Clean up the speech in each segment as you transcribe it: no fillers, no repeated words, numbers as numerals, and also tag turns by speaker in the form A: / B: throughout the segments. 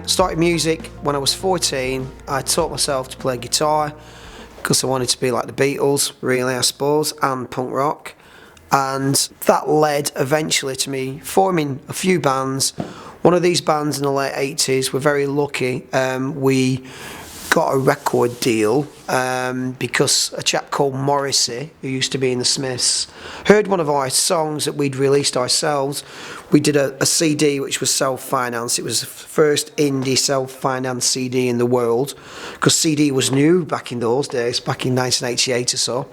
A: I started music when I was 14. I taught myself to play guitar because I wanted to be like the Beatles, really, I suppose, and punk rock. And that led eventually to me forming a few bands. One of these bands in the late 80s, we're very lucky. We got a record deal because a chap called Morrissey, who used to be in the Smiths, heard one of our songs that we'd released ourselves. We did a CD which was self-financed. It was the first indie self-financed CD in the world, because CD was new back in those days, back in 1988 or so.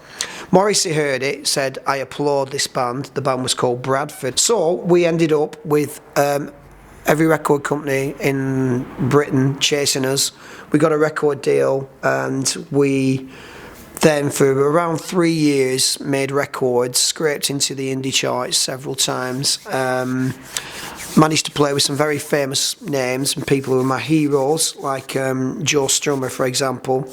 A: Morrissey heard it, said, "I applaud this band." The band was called Bradford. So we ended up with every record company in Britain chasing us. We got a record deal, and we then for around 3 years made records, scraped into the indie charts several times, managed to play with some very famous names and people who were my heroes, like Joe Strummer, for example.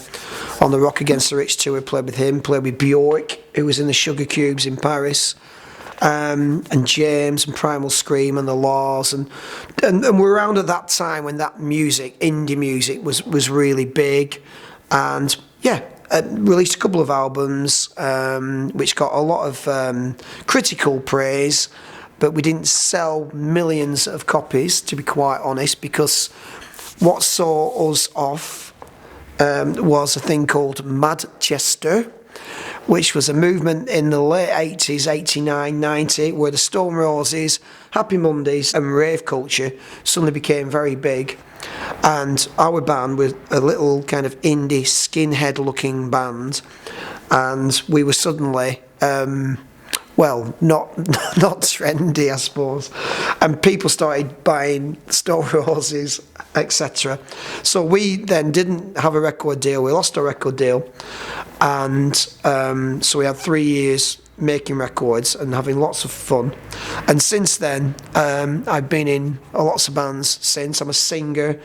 A: On the Rock Against the Rich tour, we played with him, played with Bjork, who was in the Sugar Cubes in Paris, and James and Primal Scream and the Laws, and we're around at that time when that music, indie music, was really big. And yeah, released a couple of albums which got a lot of critical praise, but we didn't sell millions of copies, to be quite honest, because what saw us off was a thing called Madchester, which was a movement in the late 80s, 89, 90, where the Stone Roses, Happy Mondays and rave culture suddenly became very big. And our band was a little kind of indie, skinhead looking band, and we were suddenly well, not trendy, I suppose, and people started buying Stone Roses, etc. So we then didn't have a record deal. We lost our record deal, and so we had 3 years making records and having lots of fun. And since then, I've been in lots of bands since. I'm a singer,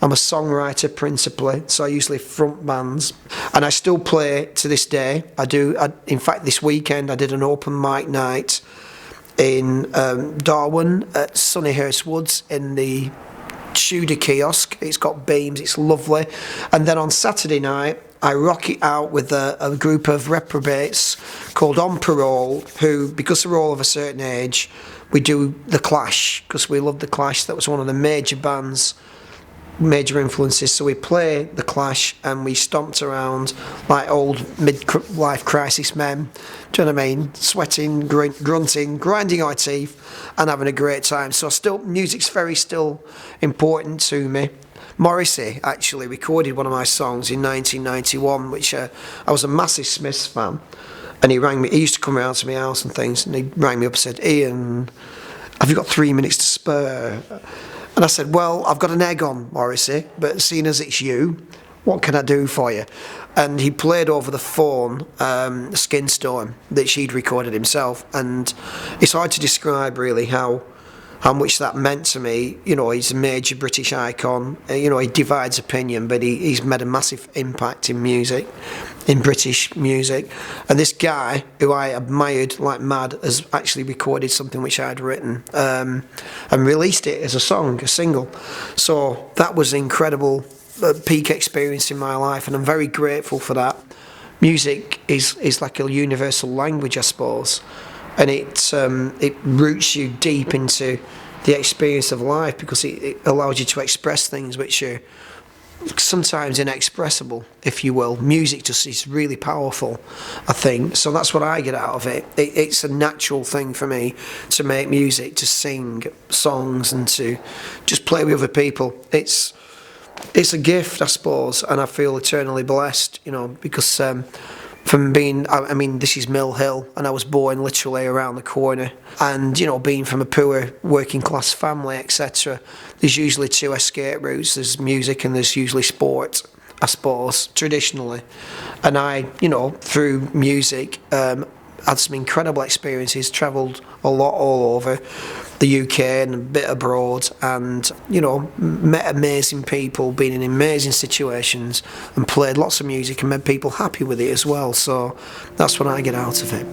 A: I'm a songwriter principally, so I usually front bands, and I still play to this day. In fact, this weekend I did an open mic night in Darwin at Sunnyhurst Woods in the Tudor kiosk. It's got beams, it's lovely. And then on Saturday night I rock it out with a group of reprobates called On Parole, who, because they're all of a certain age, we do The Clash, because we love The Clash. That was one of the major bands, major influences. So we play The Clash and we stomped around like old mid-life crisis men, do you know what I mean? Sweating, grunting, grinding our teeth and having a great time. So music's still important to me. Morrissey actually recorded one of my songs in 1991, which I was a massive Smiths fan, and he rang me. He used to come around to my house and things, and he rang me up and said, "Ian, have you got 3 minutes to spare?" And I said, "Well, I've got an egg on, Morrissey, but seeing as it's you, what can I do for you?" And he played over the phone Skin Storm that she'd recorded himself, and it's hard to describe really how much that meant to me. You know, he's a major British icon. You know, he divides opinion, but he's made a massive impact in music, in British music. And this guy, who I admired like mad, has actually recorded something which I'd written and released it as a song, a single. So that was an incredible peak experience in my life, and I'm very grateful for that. Music is like a universal language, I suppose. And it roots you deep into the experience of life, because it allows you to express things which are sometimes inexpressible, if you will. Music just is really powerful, I think. So that's what I get out of it. It's a natural thing for me to make music, to sing songs and to just play with other people. It's a gift, I suppose, and I feel eternally blessed, you know, because from being, I mean, this is Mill Hill, and I was born literally around the corner. And, you know, being from a poor working class family, etc., there's usually two escape routes. There's music and there's usually sport, I suppose, traditionally. And I, you know, through music, had some incredible experiences, travelled a lot all over the UK and a bit abroad, and, you know, met amazing people, been in amazing situations, and played lots of music and made people happy with it as well. So that's what I get out of it.